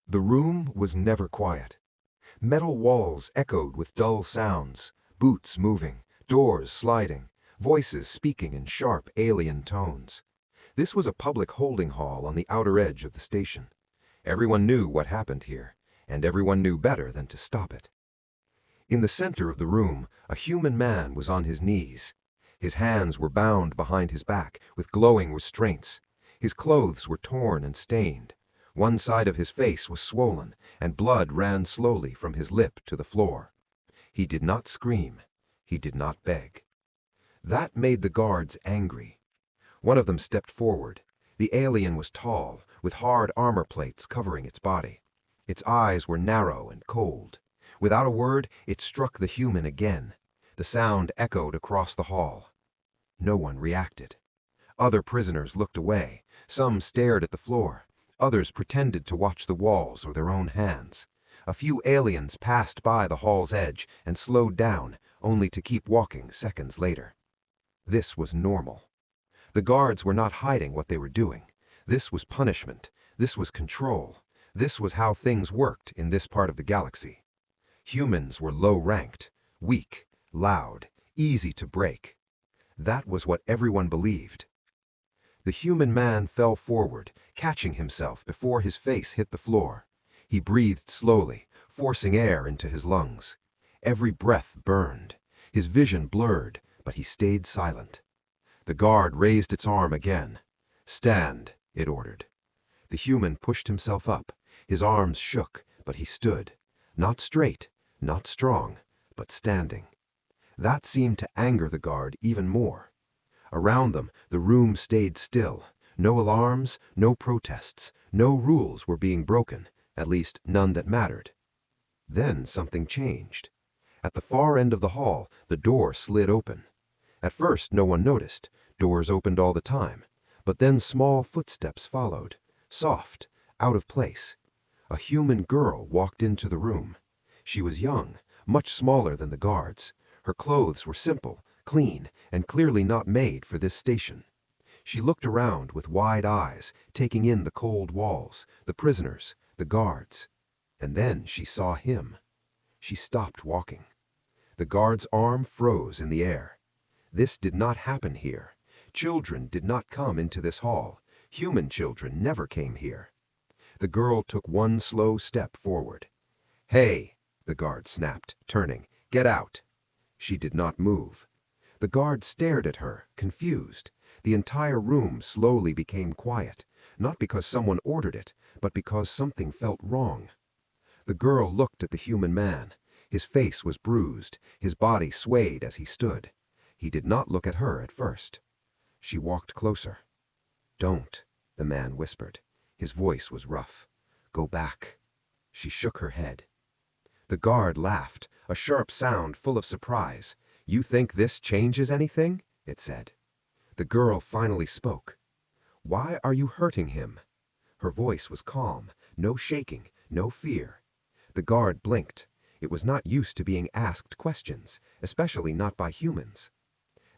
The room was never quiet. Metal walls echoed with dull sounds, boots moving, doors sliding, voices speaking in sharp alien tones. This was a public holding hall on the outer edge of the station. Everyone knew what happened here, and everyone knew better than to stop it. In the center of the room, a human man was on his knees. His hands were bound behind his back with glowing restraints. His clothes were torn and stained. One side of his face was swollen, and blood ran slowly from his lip to the floor. He did not scream. He did not beg. That made the guards angry. One of them stepped forward. The alien was tall, with hard armor plates covering its body. Its eyes were narrow and cold. Without a word, it struck the human again. The sound echoed across the hall. No one reacted. Other prisoners looked away. Some stared at the floor. Others pretended to watch the walls or their own hands. A few aliens passed by the hall's edge and slowed down, only to keep walking seconds later. This was normal. The guards were not hiding what they were doing. This was punishment. This was control. This was how things worked in this part of the galaxy. Humans were low-ranked, weak, loud, easy to break. That was what everyone believed. The human man fell forward, catching himself before his face hit the floor. He breathed slowly, forcing air into his lungs. Every breath burned. His vision blurred, but he stayed silent. The guard raised its arm again. "Stand," it ordered. The human pushed himself up. His arms shook, but he stood. Not straight, not strong, but standing. That seemed to anger the guard even more. Around them, the room stayed still. No alarms, no protests, no rules were being broken, at least none that mattered. Then something changed. At the far end of the hall, the door slid open. At first, no one noticed. Doors opened all the time. But then small footsteps followed, soft, out of place. A human girl walked into the room. She was young, much smaller than the guards. Her clothes were simple, clean, and clearly not made for this station. She looked around with wide eyes, taking in the cold walls, the prisoners, the guards. And then she saw him. She stopped walking. The guard's arm froze in the air. This did not happen here. Children did not come into this hall. Human children never came here. The girl took one slow step forward. "Hey," the guard snapped, turning. "Get out." She did not move. The guard stared at her, confused. The entire room slowly became quiet, not because someone ordered it, but because something felt wrong. The girl looked at the human man. His face was bruised. His body swayed as he stood. He did not look at her at first. She walked closer. "Don't," the man whispered. His voice was rough. "Go back." She shook her head. The guard laughed, a sharp sound full of surprise. "You think this changes anything?" it said. The girl finally spoke. "Why are you hurting him?" Her voice was calm, no shaking, no fear. The guard blinked. It was not used to being asked questions, especially not by humans.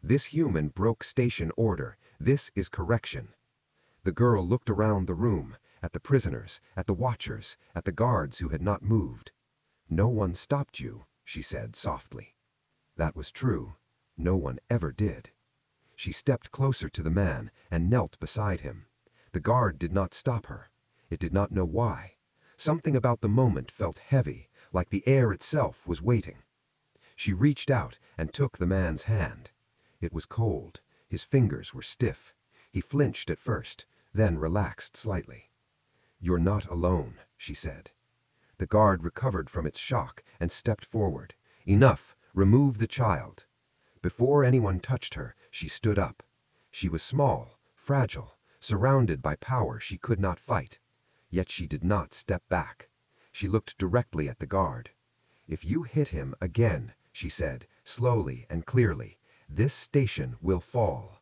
This human broke station order. This is correction. The girl looked around the room, at the prisoners, at the watchers, at the guards who had not moved. "No one stopped you," she said softly. That was true. No one ever did. She stepped closer to the man and knelt beside him. The guard did not stop her. It did not know why. Something about the moment felt heavy, like the air itself was waiting. She reached out and took the man's hand. It was cold. His fingers were stiff. He flinched at first, then relaxed slightly. "You're not alone," she said. The guard recovered from its shock and stepped forward. "Enough. Remove the child." Before anyone touched her, she stood up. She was small, fragile, surrounded by power she could not fight. Yet she did not step back. She looked directly at the guard. "If you hit him again," she said, slowly and clearly, "this station will fall."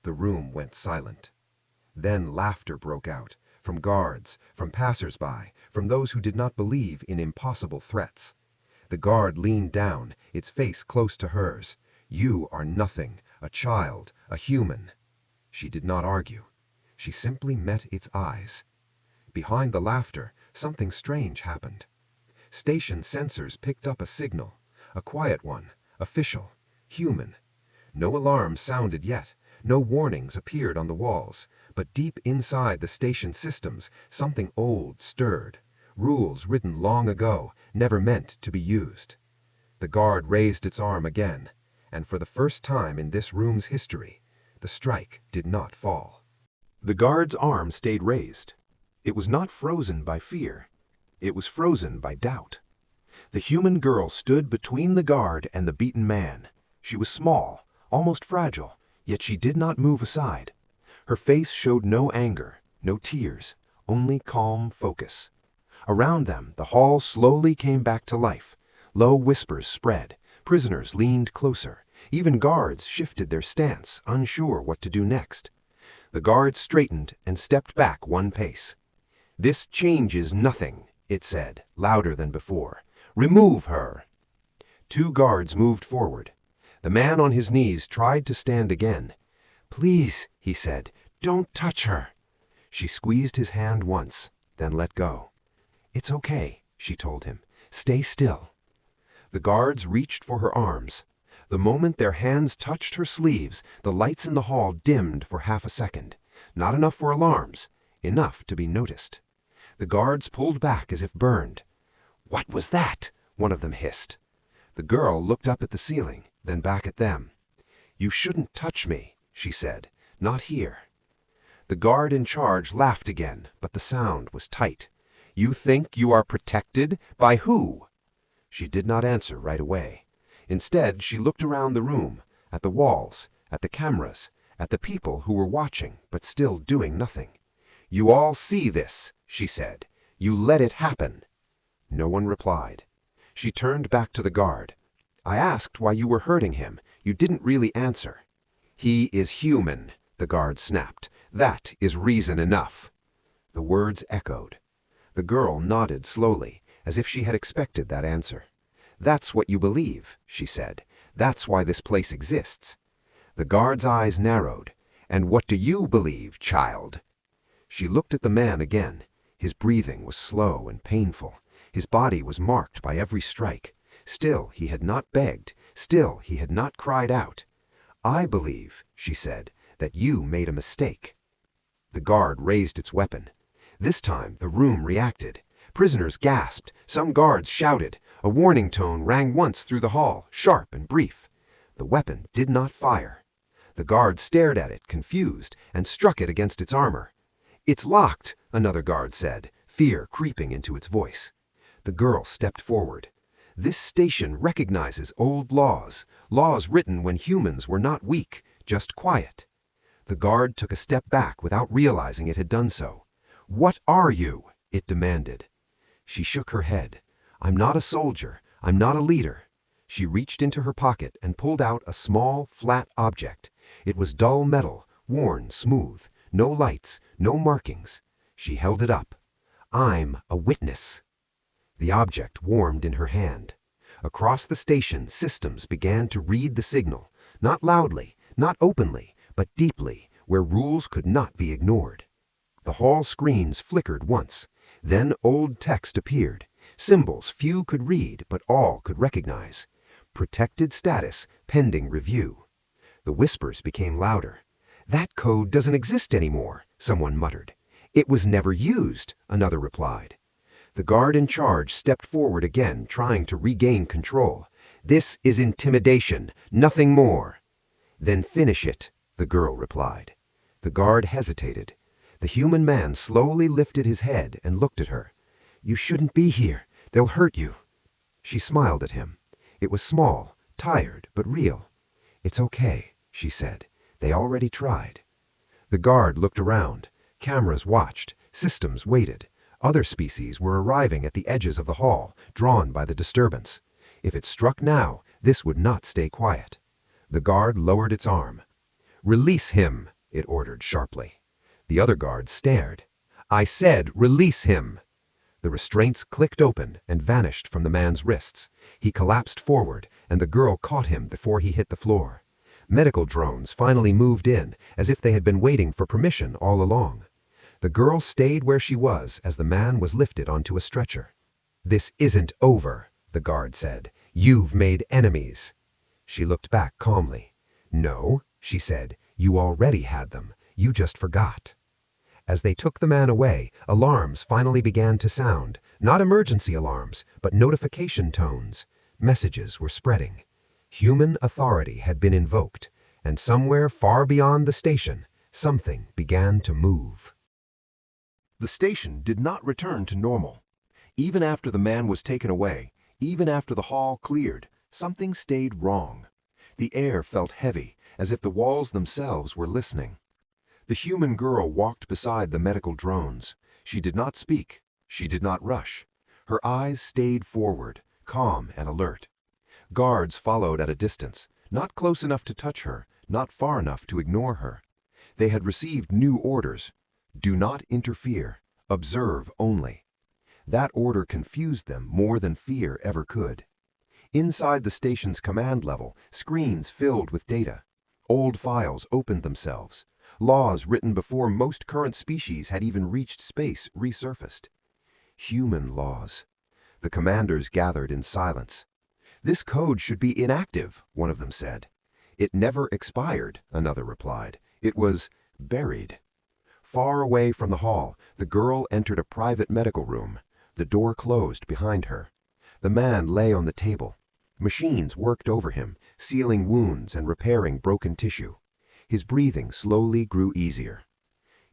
The room went silent. Then laughter broke out, from guards, from passers-by, from those who did not believe in impossible threats. The guard leaned down, its face close to hers. "You are nothing, a child, a human." She did not argue. She simply met its eyes. Behind the laughter, something strange happened. Station sensors picked up a signal, a quiet one, official, human. No alarms sounded yet, no warnings appeared on the walls, but deep inside the station systems, something old stirred. Rules written long ago, never meant to be used. The guard raised its arm again, and for the first time in this room's history, the strike did not fall. The guard's arm stayed raised. It was not frozen by fear. It was frozen by doubt. The human girl stood between the guard and the beaten man. She was small, almost fragile, yet she did not move aside. Her face showed no anger, no tears, only calm focus. Around them, the hall slowly came back to life. Low whispers spread. Prisoners leaned closer. Even guards shifted their stance, unsure what to do next. The guard straightened and stepped back one pace. "This changes nothing," it said, louder than before. "Remove her." Two guards moved forward. The man on his knees tried to stand again. "Please," he said, "don't touch her." She squeezed his hand once, then let go. "It's okay," she told him. "Stay still." The guards reached for her arms. The moment their hands touched her sleeves, the lights in the hall dimmed for half a second. Not enough for alarms, enough to be noticed. The guards pulled back as if burned. "What was that?" one of them hissed. The girl looked up at the ceiling, then back at them. "You shouldn't touch me," she said. "Not here." The guard in charge laughed again, but the sound was tight. "You think you are protected? By who?" She did not answer right away. Instead, she looked around the room, at the walls, at the cameras, at the people who were watching but still doing nothing. "You all see this," she said. "You let it happen." No one replied. She turned back to the guard. "I asked why you were hurting him. You didn't really answer." "He is human," the guard snapped. "That is reason enough." The words echoed. The girl nodded slowly, as if she had expected that answer. "That's what you believe," she said. "That's why this place exists." The guard's eyes narrowed. "And what do you believe, child?" She looked at the man again. His breathing was slow and painful. His body was marked by every strike. Still he had not begged. Still he had not cried out. "I believe," she said, "that you made a mistake." The guard raised its weapon. This time the room reacted. Prisoners gasped. Some guards shouted. A warning tone rang once through the hall, sharp and brief. The weapon did not fire. The guard stared at it, confused, and struck it against its armor. "It's locked," another guard said, fear creeping into its voice. The girl stepped forward. "This station recognizes old laws, laws written when humans were not weak, just quiet." The guard took a step back without realizing it had done so. "What are you?" it demanded. She shook her head. "I'm not a soldier. I'm not a leader." She reached into her pocket and pulled out a small, flat object. It was dull metal, worn smooth, no lights, no markings. She held it up. "I'm a witness." The object warmed in her hand. Across the station, systems began to read the signal, not loudly, not openly, but deeply, where rules could not be ignored. The hall screens flickered once. Then old text appeared, symbols few could read but all could recognize. Protected status, pending review. The whispers became louder. "That code doesn't exist anymore," someone muttered. "It was never used," another replied. The guard in charge stepped forward again, trying to regain control. "This is intimidation, nothing more." "Then finish it," the girl replied. The guard hesitated. The human man slowly lifted his head and looked at her. "You shouldn't be here. They'll hurt you." She smiled at him. It was small, tired, but real. "It's okay," she said. "They already tried." The guard looked around. Cameras watched. Systems waited. Other species were arriving at the edges of the hall, drawn by the disturbance. If it struck now, this would not stay quiet. The guard lowered its arm. "Release him," it ordered sharply. The other guards stared. "I said release him." The restraints clicked open and vanished from the man's wrists. He collapsed forward, and the girl caught him before he hit the floor. Medical drones finally moved in, as if they had been waiting for permission all along. The girl stayed where she was as the man was lifted onto a stretcher. "This isn't over," the guard said. "You've made enemies." She looked back calmly. "No," she said, "you already had them. You just forgot." As they took the man away, alarms finally began to sound. Not emergency alarms, but notification tones. Messages were spreading. Human authority had been invoked, and somewhere far beyond the station, something began to move. The station did not return to normal. Even after the man was taken away, even after the hall cleared, something stayed wrong. The air felt heavy, as if the walls themselves were listening. The human girl walked beside the medical drones. She did not speak. She did not rush. Her eyes stayed forward, calm and alert. Guards followed at a distance, not close enough to touch her, not far enough to ignore her. They had received new orders. Do not interfere. Observe only. That order confused them more than fear ever could. Inside the station's command level, screens filled with data. Old files opened themselves. Laws written before most current species had even reached space resurfaced. Human laws. The commanders gathered in silence. "This code should be inactive," one of them said. "It never expired," another replied. "It was buried." Far away from the hall, the girl entered a private medical room. The door closed behind her. The man lay on the table. Machines worked over him, sealing wounds and repairing broken tissue. His breathing slowly grew easier.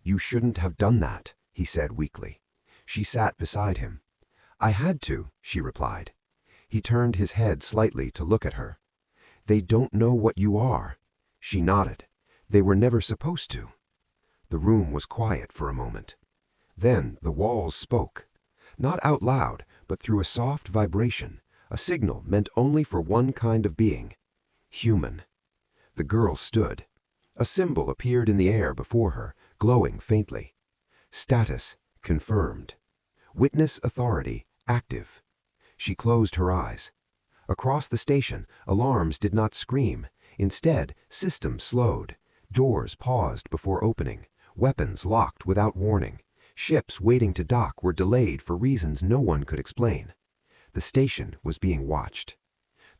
"You shouldn't have done that," he said weakly. She sat beside him. "I had to," she replied. He turned his head slightly to look at her. "They don't know what you are." She nodded. "They were never supposed to." The room was quiet for a moment. Then the walls spoke. Not out loud, but through a soft vibration, a signal meant only for one kind of being. Human. The girl stood. A symbol appeared in the air before her, glowing faintly. Status confirmed. Witness authority active. She closed her eyes. Across the station, alarms did not scream. Instead, systems slowed. Doors paused before opening. Weapons locked without warning. Ships waiting to dock were delayed for reasons no one could explain. The station was being watched.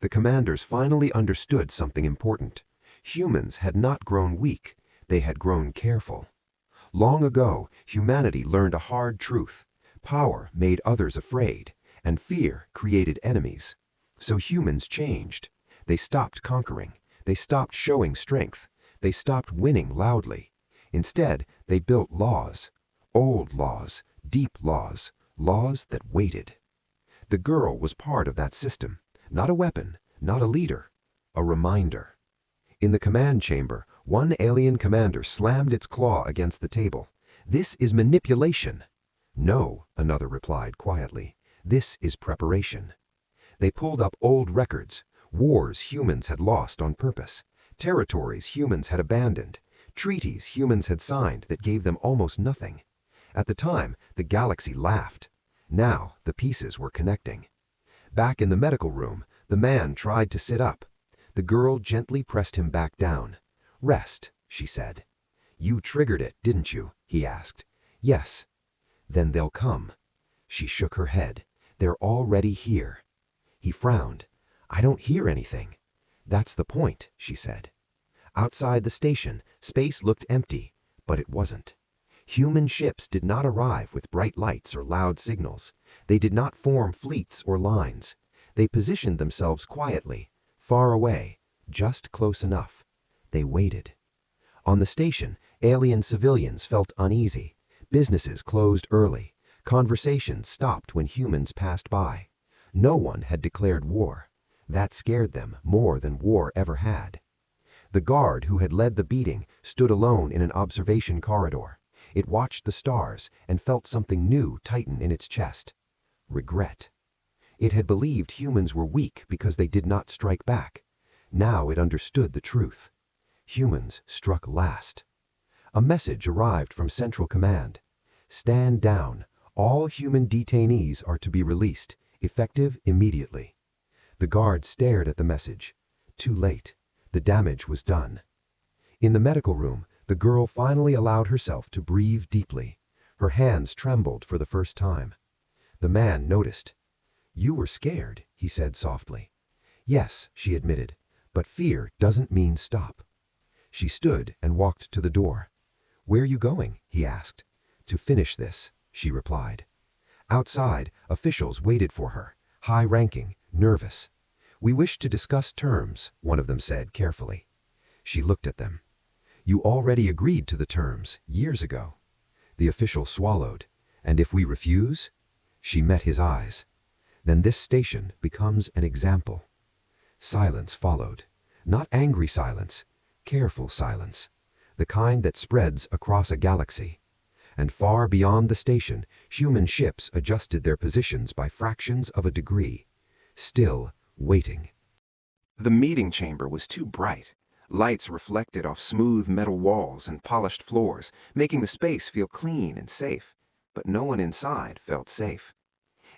The commanders finally understood something important. Humans had not grown weak. They had grown careful. Long ago, humanity learned a hard truth. Power made others afraid, and fear created enemies. So humans changed. They stopped conquering. They stopped showing strength. They stopped winning loudly. Instead, they built laws. Old laws, deep laws, laws that waited. The girl was part of that system. Not a weapon, not a leader, a reminder. In the command chamber, one alien commander slammed its claw against the table. "This is manipulation." "No," another replied quietly. "This is preparation." They pulled up old records. Wars humans had lost on purpose. Territories humans had abandoned. Treaties humans had signed that gave them almost nothing. At the time, the galaxy laughed. Now, the pieces were connecting. Back in the medical room, the man tried to sit up. The girl gently pressed him back down. "Rest," she said. "You triggered it, didn't you?" he asked. "Yes." "Then they'll come." She shook her head. "They're already here." He frowned. "I don't hear anything." "That's the point," she said. Outside the station, space looked empty, but it wasn't. Human ships did not arrive with bright lights or loud signals. They did not form fleets or lines. They positioned themselves quietly, far away, just close enough. They waited. On the station, alien civilians felt uneasy. Businesses closed early. Conversations stopped when humans passed by. No one had declared war. That scared them more than war ever had. The guard who had led the beating stood alone in an observation corridor. It watched the stars and felt something new tighten in its chest. Regret. It had believed humans were weak because they did not strike back. Now it understood the truth. Humans struck last. A message arrived from Central Command. "Stand down. All human detainees are to be released, effective immediately." The guard stared at the message. Too late. The damage was done. In the medical room, the girl finally allowed herself to breathe deeply. Her hands trembled for the first time. The man noticed. "You were scared," he said softly. "Yes," she admitted, "but fear doesn't mean stop." She stood and walked to the door. "Where are you going?" he asked. "To finish this," she replied. Outside, officials waited for her, high-ranking, nervous. "We wish to discuss terms," one of them said carefully. She looked at them. "You already agreed to the terms, years ago." The official swallowed. "And if we refuse?" She met his eyes. "Then this station becomes an example." Silence followed. Not angry silence, careful silence. The kind that spreads across a galaxy. And far beyond the station, human ships adjusted their positions by fractions of a degree. Still, waiting. The meeting chamber was too bright. Lights reflected off smooth metal walls and polished floors, making the space feel clean and safe. But no one inside felt safe.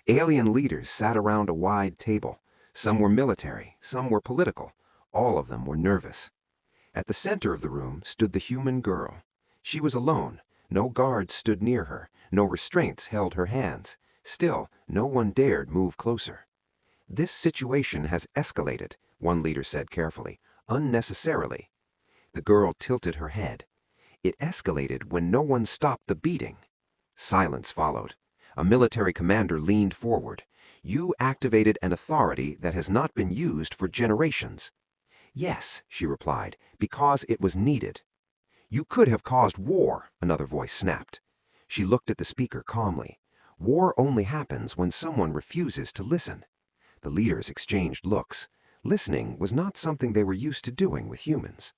Alien leaders sat around a wide table. Some were military, some were political. All of them were nervous. At the center of the room stood the human girl. She was alone. No guards stood near her. No restraints held her hands. Still, no one dared move closer. "This situation has escalated," one leader said carefully, "unnecessarily." The girl tilted her head. "It escalated when no one stopped the beating." Silence followed. A military commander leaned forward. "You activated an authority that has not been used for generations." "Yes," she replied, "because it was needed." "You could have caused war," another voice snapped. She looked at the speaker calmly. "War only happens when someone refuses to listen." The leaders exchanged looks. Listening was not something they were used to doing with humans.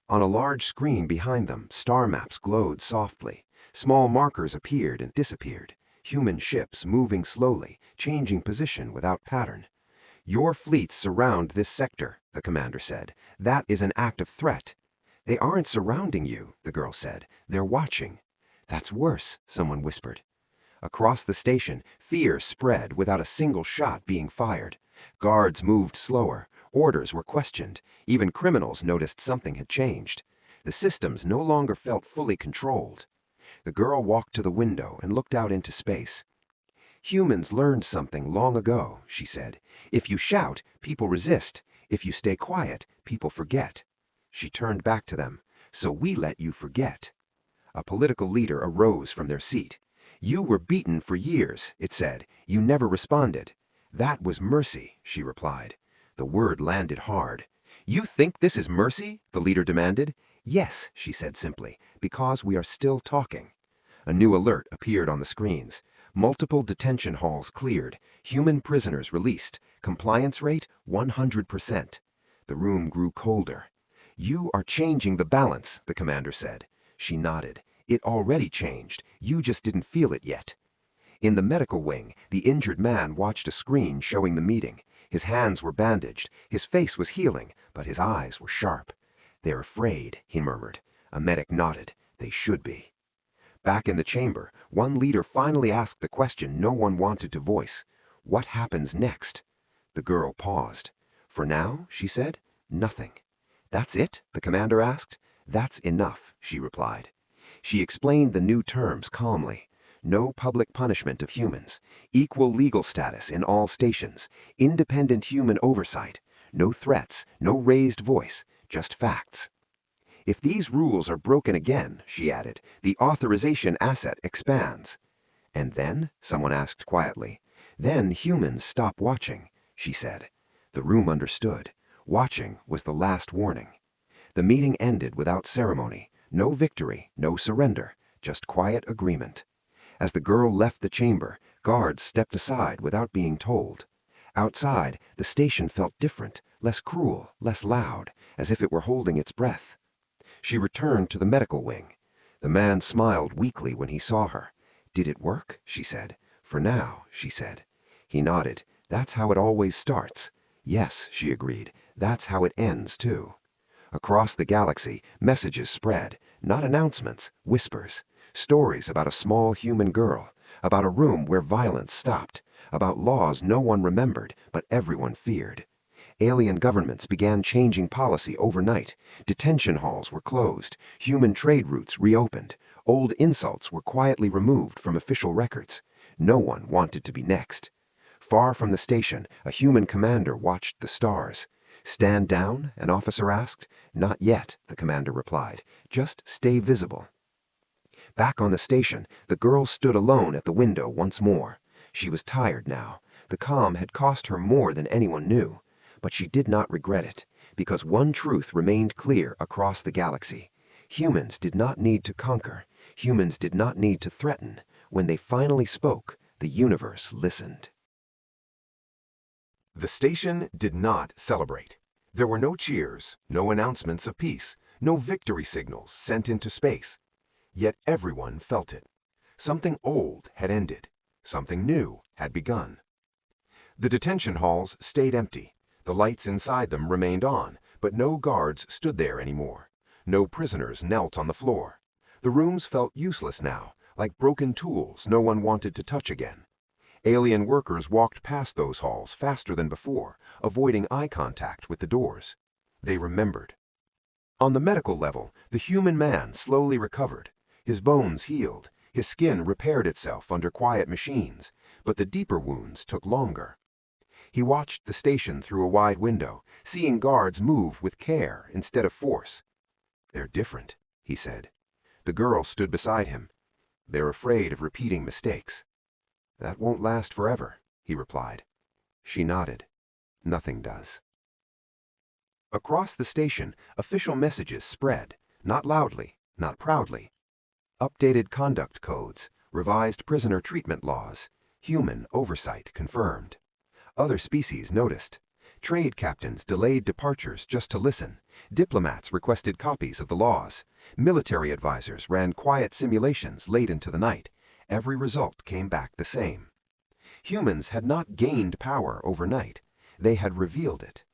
On a large screen behind them, star maps glowed softly. Small markers appeared and disappeared. Human ships moving slowly, changing position without pattern. "Your fleets surround this sector," the commander said. "That is an active threat." "They aren't surrounding you," the girl said. "They're watching." "That's worse," someone whispered. Across the station, fear spread without a single shot being fired. Guards moved slower. Orders were questioned. Even criminals noticed something had changed. The systems no longer felt fully controlled. The girl walked to the window and looked out into space. "Humans learned something long ago," she said. "If you shout, people resist. If you stay quiet, people forget." She turned back to them. "So we let you forget." A political leader arose from their seat. "You were beaten for years," it said. "You never responded." "That was mercy," she replied. The word landed hard. "You think this is mercy?" the leader demanded. "Yes," she said simply, "because we are still talking." A new alert appeared on the screens. Multiple detention halls cleared. Human prisoners released. Compliance rate 100%. The room grew colder. "You are changing the balance," the commander said. She nodded. "It already changed. You just didn't feel it yet." In the medical wing, the injured man watched a screen showing the meeting. His hands were bandaged. His face was healing, but his eyes were sharp. "They're afraid," he murmured. A medic nodded. "They should be." Back in the chamber, one leader finally asked the question no one wanted to voice. "What happens next?" The girl paused. "For now," she said, "nothing." "That's it?" the commander asked. "That's enough," she replied. She explained the new terms calmly. No public punishment of humans. Equal legal status in all stations. Independent human oversight. No threats, no raised voice, just facts. "If these rules are broken again," she added, "the authorization asset expands." "And then?" someone asked quietly. "Then humans stop watching," she said. The room understood. Watching was the last warning. The meeting ended without ceremony. No victory, no surrender, just quiet agreement. As the girl left the chamber, guards stepped aside without being told. Outside, the station felt different, less cruel, less loud, as if it were holding its breath. She returned to the medical wing. The man smiled weakly when he saw her. "Did it work?" she said. "For now," she said. He nodded. "That's how it always starts." "Yes," she agreed. "That's how it ends, too." Across the galaxy, messages spread. Not announcements, whispers. Stories about a small human girl. About a room where violence stopped. About laws no one remembered, but everyone feared. Alien governments began changing policy overnight. Detention halls were closed. Human trade routes reopened. Old insults were quietly removed from official records. No one wanted to be next. Far from the station, a human commander watched the stars. "Stand down?" an officer asked. "Not yet," the commander replied. "Just stay visible." Back on the station, the girl stood alone at the window once more. She was tired now. The calm had cost her more than anyone knew. But she did not regret it, because one truth remained clear across the galaxy. Humans did not need to conquer. Humans did not need to threaten. When they finally spoke, the universe listened. The station did not celebrate. There were no cheers, no announcements of peace, no victory signals sent into space. Yet everyone felt it. Something old had ended. Something new had begun. The detention halls stayed empty. The lights inside them remained on, but no guards stood there anymore. No prisoners knelt on the floor. The rooms felt useless now, like broken tools no one wanted to touch again. Alien workers walked past those halls faster than before, avoiding eye contact with the doors. They remembered. On the medical level, the human man slowly recovered. His bones healed. His skin repaired itself under quiet machines, but the deeper wounds took longer. He watched the station through a wide window, seeing guards move with care instead of force. "They're different," he said. The girl stood beside him. "They're afraid of repeating mistakes." "That won't last forever," he replied. She nodded. "Nothing does." Across the station, official messages spread, not loudly, not proudly. Updated conduct codes, revised prisoner treatment laws, human oversight confirmed. Other species noticed. Trade captains delayed departures just to listen. Diplomats requested copies of the laws. Military advisors ran quiet simulations late into the night. Every result came back the same. Humans had not gained power overnight. They had revealed it.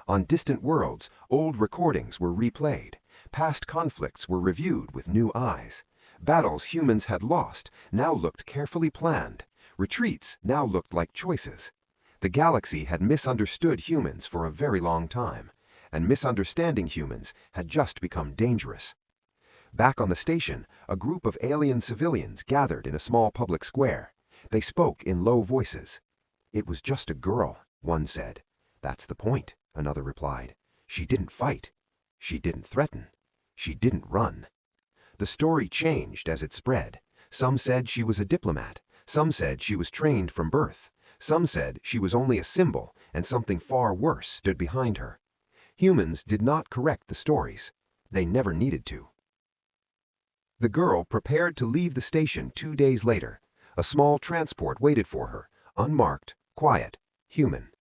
On distant worlds, old recordings were replayed. Past conflicts were reviewed with new eyes. Battles humans had lost now looked carefully planned. Retreats now looked like choices. The galaxy had misunderstood humans for a very long time, and misunderstanding humans had just become dangerous. Back on the station, a group of alien civilians gathered in a small public square. They spoke in low voices. "It was just a girl," one said. "That's the point," another replied. "She didn't fight. She didn't threaten. She didn't run." The story changed as it spread. Some said she was a diplomat. Some said she was trained from birth. Some said she was only a symbol and something far worse stood behind her. Humans did not correct the stories. They never needed to. The girl prepared to leave the station 2 days later. A small transport waited for her, unmarked, quiet, human.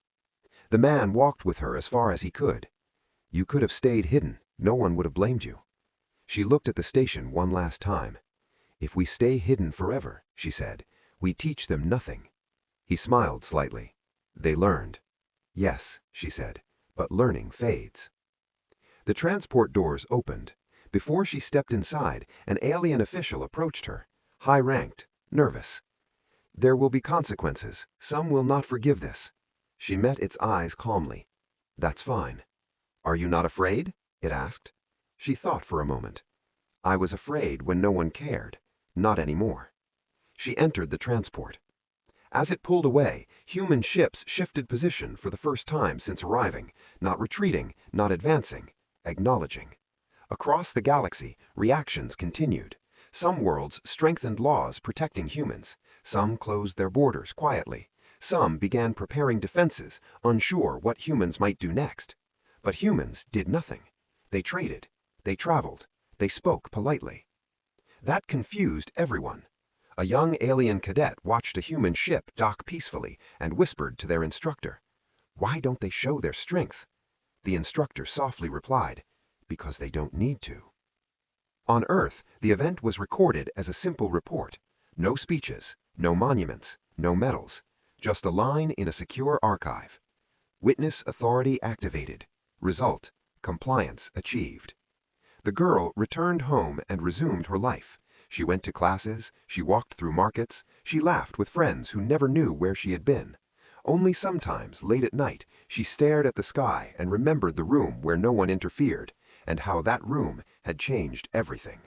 The man walked with her as far as he could. "You could have stayed hidden. No one would have blamed you." She looked at the station one last time. "If we stay hidden forever," she said, "we teach them nothing." He smiled slightly. "They learned." "Yes," she said, "but learning fades." The transport doors opened. Before she stepped inside, an alien official approached her, high-ranked, nervous. "There will be consequences. Some will not forgive this." She met its eyes calmly. "That's fine." "Are you not afraid?" it asked. She thought for a moment. "I was afraid when no one cared. Not anymore." She entered the transport. As it pulled away, human ships shifted position for the first time since arriving, not retreating, not advancing, acknowledging. Across the galaxy, reactions continued. Some worlds strengthened laws protecting humans. Some closed their borders quietly. Some began preparing defenses, unsure what humans might do next. But humans did nothing. They traded. They traveled. They spoke politely. That confused everyone. A young alien cadet watched a human ship dock peacefully and whispered to their instructor, "Why don't they show their strength?" The instructor softly replied, "Because they don't need to." On Earth, the event was recorded as a simple report. No speeches, no monuments, no medals, just a line in a secure archive. Witness authority activated. Result, compliance achieved. The girl returned home and resumed her life. She went to classes, she walked through markets, she laughed with friends who never knew where she had been. Only sometimes, late at night, she stared at the sky and remembered the room where no one interfered, and how that room had changed everything.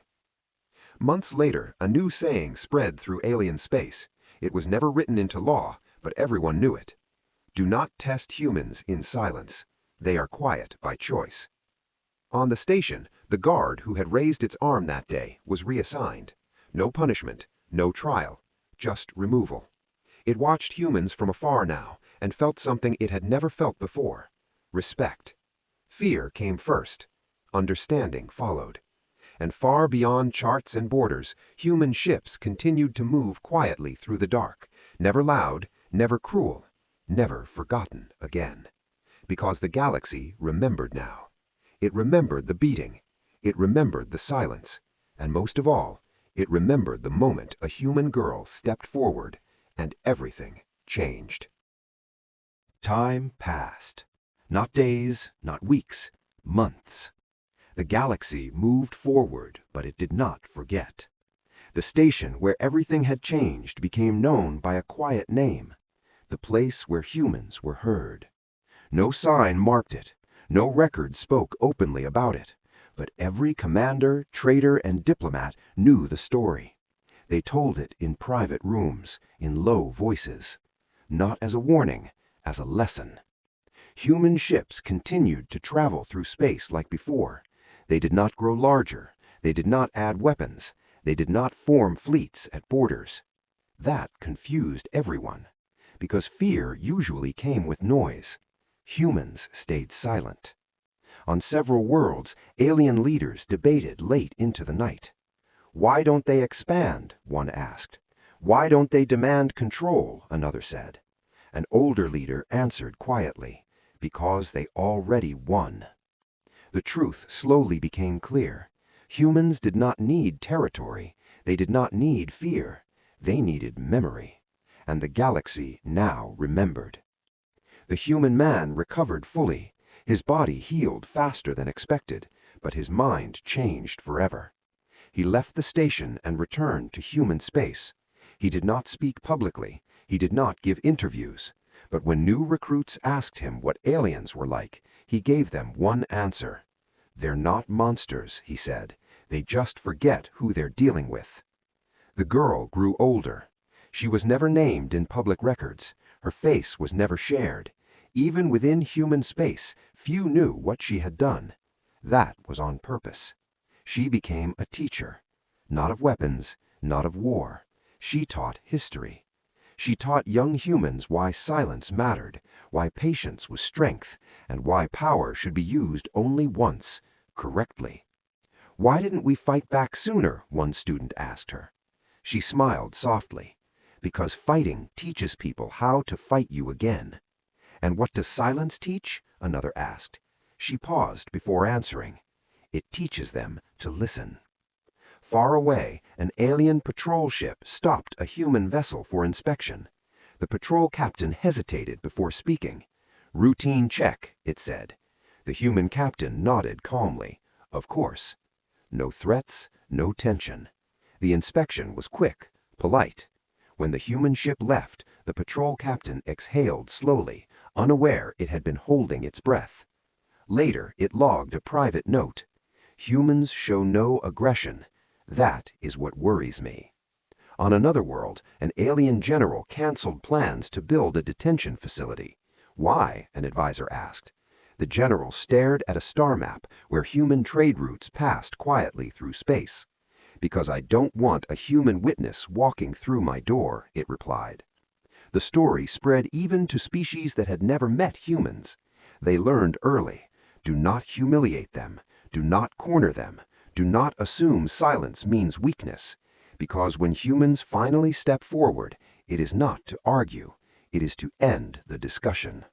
Months later, a new saying spread through alien space. It was never written into law, but everyone knew it. Do not test humans in silence. They are quiet by choice. On the station, the guard who had raised its arm that day was reassigned. No punishment, no trial, just removal. It watched humans from afar now and felt something it had never felt before: respect. Fear came first. Understanding followed. And far beyond charts and borders, human ships continued to move quietly through the dark, never loud, never cruel, never forgotten again. Because the galaxy remembered now. It remembered the beating. It remembered the silence. And most of all, it remembered the moment a human girl stepped forward and everything changed. Time passed. Not days, not weeks, months. The galaxy moved forward, but it did not forget. The station where everything had changed became known by a quiet name, the place where humans were heard. No sign marked it, no record spoke openly about it, but every commander, trader, and diplomat knew the story. They told it in private rooms, in low voices, not as a warning, as a lesson. Human ships continued to travel through space like before. They did not grow larger, they did not add weapons, they did not form fleets at borders. That confused everyone, because fear usually came with noise. Humans stayed silent. On several worlds, alien leaders debated late into the night. Why don't they expand? One asked. Why don't they demand control? Another said. An older leader answered quietly, because they already won. The truth slowly became clear. Humans did not need territory. They did not need fear. They needed memory. And the galaxy now remembered. The human man recovered fully. His body healed faster than expected, but his mind changed forever. He left the station and returned to human space. He did not speak publicly. He did not give interviews. But when new recruits asked him what aliens were like, he gave them one answer. They're not monsters, he said. They just forget who they're dealing with. The girl grew older. She was never named in public records. Her face was never shared. Even within human space, few knew what she had done. That was on purpose. She became a teacher. Not of weapons, not of war. She taught history. She taught young humans why silence mattered, why patience was strength, and why power should be used only once, correctly. Why didn't we fight back sooner? One student asked her. She smiled softly. Because fighting teaches people how to fight you again. And what does silence teach? Another asked. She paused before answering. It teaches them to listen. Far away, an alien patrol ship stopped a human vessel for inspection. The patrol captain hesitated before speaking. Routine check, it said. The human captain nodded calmly. Of course. No threats, no tension. The inspection was quick, polite. When the human ship left, the patrol captain exhaled slowly, unaware it had been holding its breath. Later, it logged a private note. Humans show no aggression. That is what worries me. On another world, an alien general canceled plans to build a detention facility. Why? An advisor asked. The general stared at a star map where human trade routes passed quietly through space. Because I don't want a human witness walking through my door, it replied. The story spread even to species that had never met humans. They learned early. Do not humiliate them. Do not corner them. Do not assume silence means weakness. Because when humans finally step forward, it is not to argue. It is to end the discussion.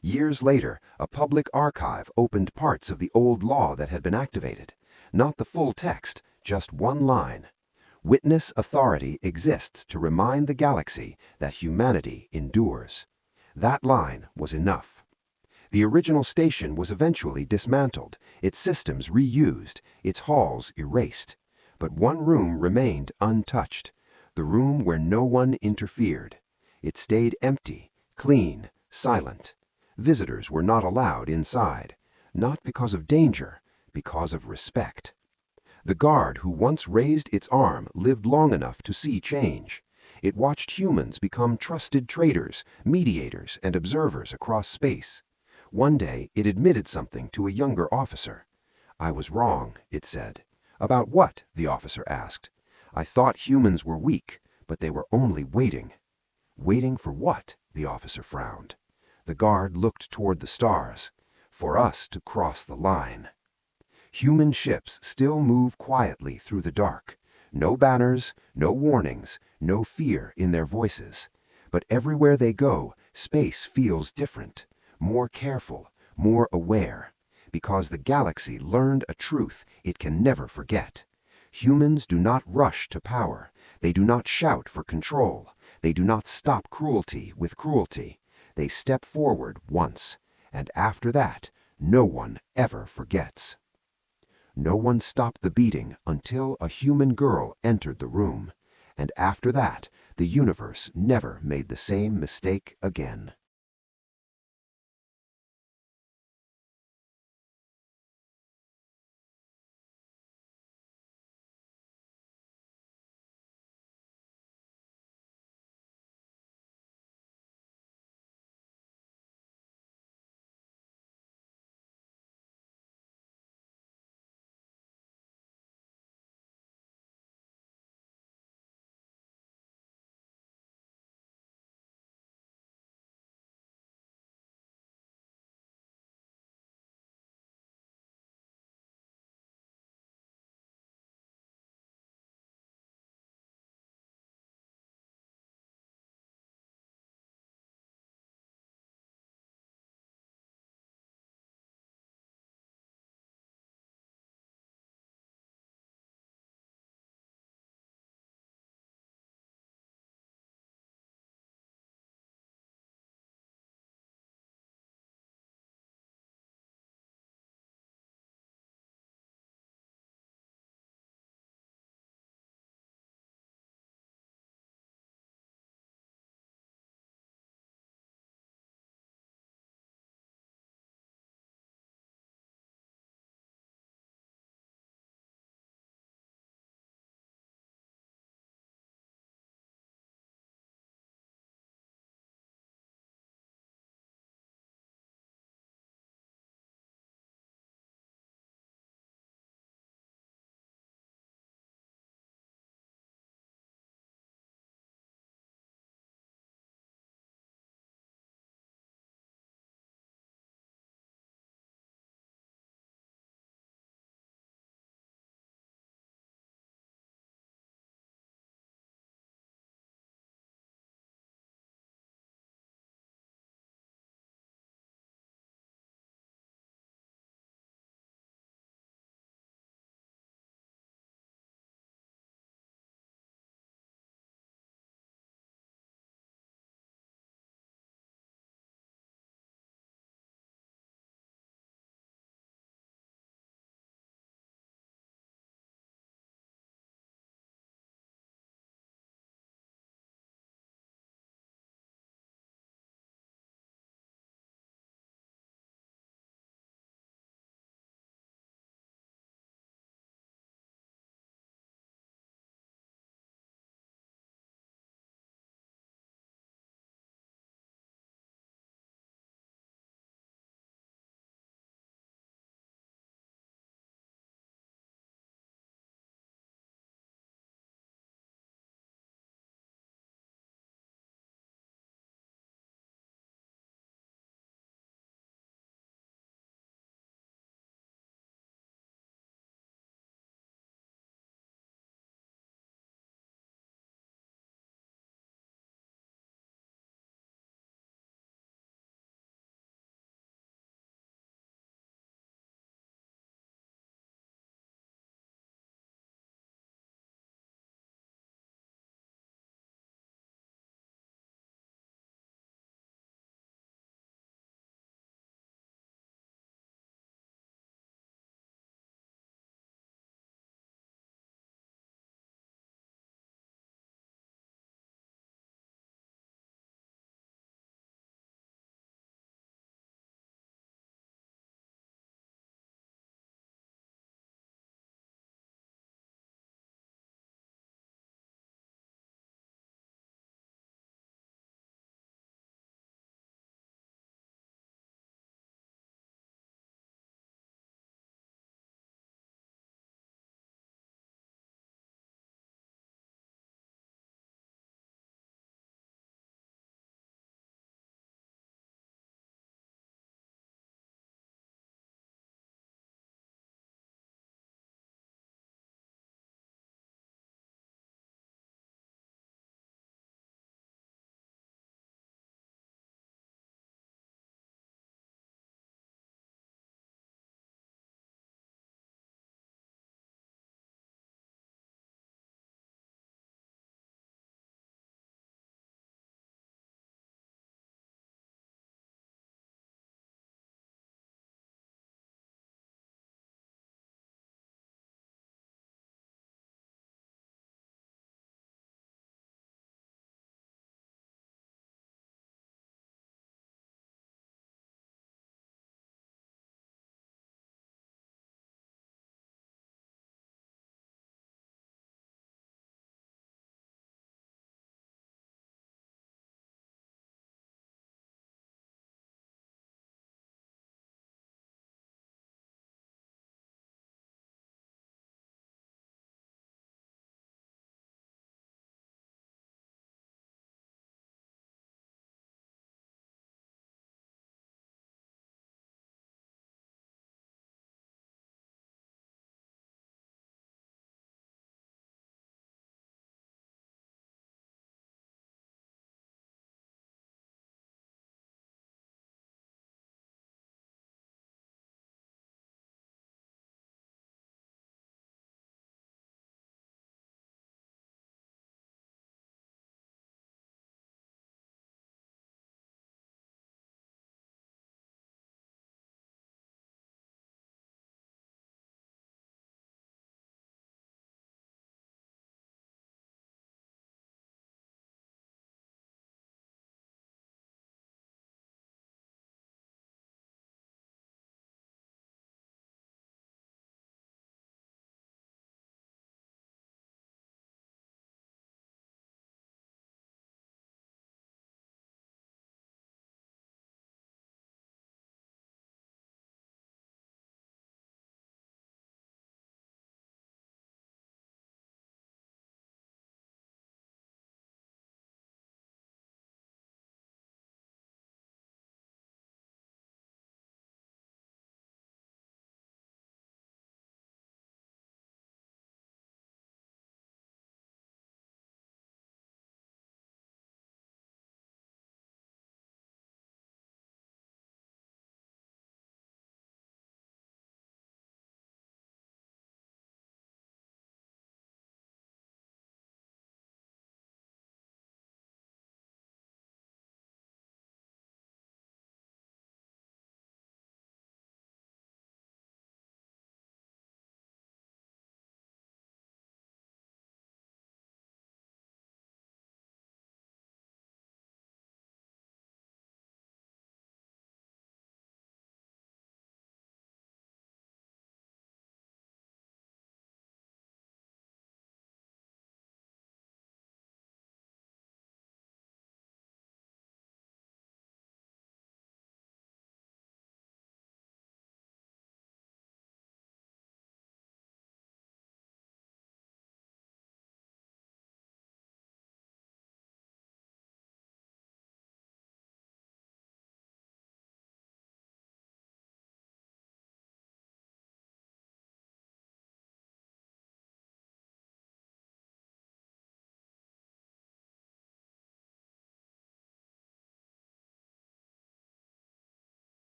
Years later, a public archive opened parts of the old law that had been activated. Not the full text, just one line. Witness authority exists to remind the galaxy that humanity endures. That line was enough. The original station was eventually dismantled, its systems reused, its halls erased. But one room remained untouched, the room where no one interfered. It stayed empty, clean, silent. Visitors were not allowed inside, not because of danger, because of respect. The guard who once raised its arm lived long enough to see change. It watched humans become trusted traders, mediators, and observers across space. One day, it admitted something to a younger officer. "I was wrong," it said. "About what?" the officer asked. "I thought humans were weak, but they were only waiting." "Waiting for what?" the officer frowned. The guard looked toward the stars. "For us to cross the line." Human ships still move quietly through the dark. No banners, no warnings, no fear in their voices. But everywhere they go, space feels different, more careful, more aware. Because the galaxy learned a truth it can never forget. Humans do not rush to power. They do not shout for control. They do not stop cruelty with cruelty. They step forward once, and after that, no one ever forgets. No one stopped the beating until a human girl entered the room, and after that, the universe never made the same mistake again.